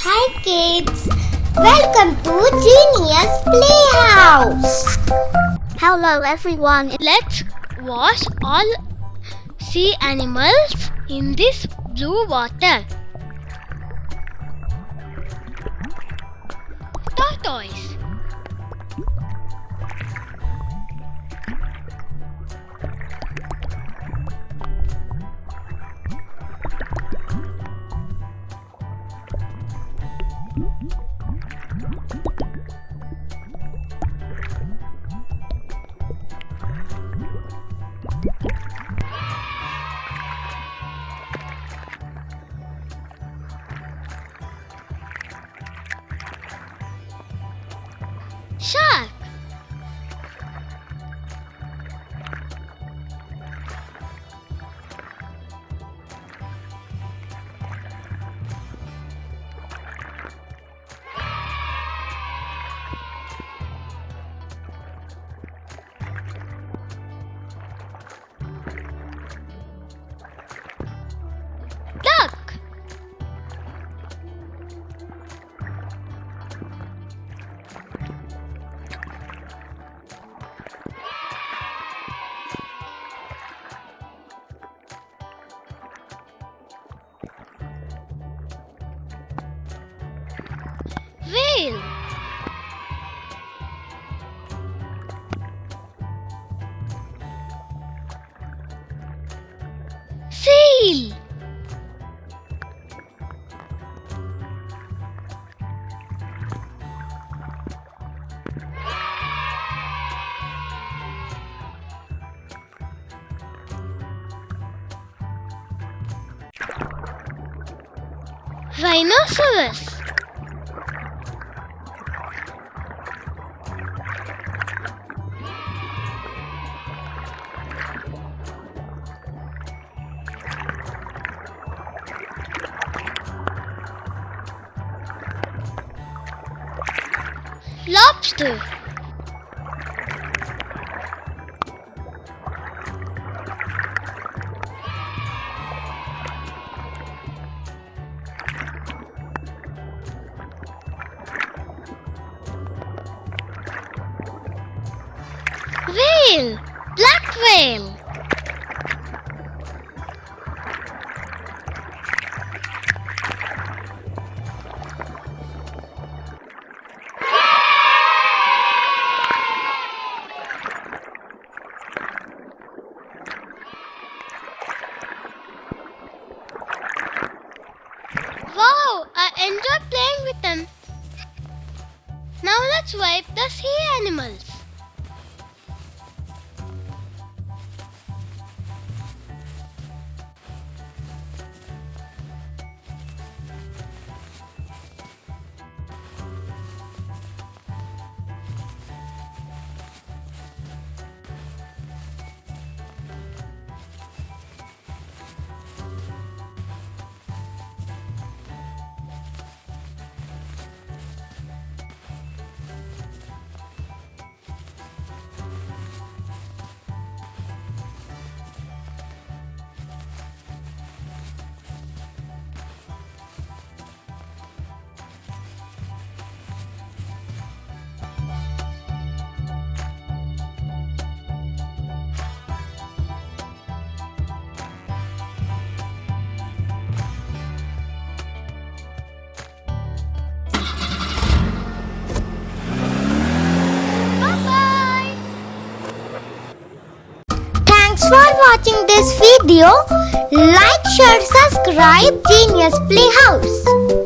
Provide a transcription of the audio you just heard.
Hi kids, welcome to Genius Playhouse. Hello everyone, let's watch all sea animals in this blue water. Tortoise, shark, duck, whale, seal, rhinoceros, lobster, whale, black whale, wow, I enjoy playing with them. Now let's wipe the sea animals. Thanks for watching this video. Like, share, subscribe Genius Playhouse.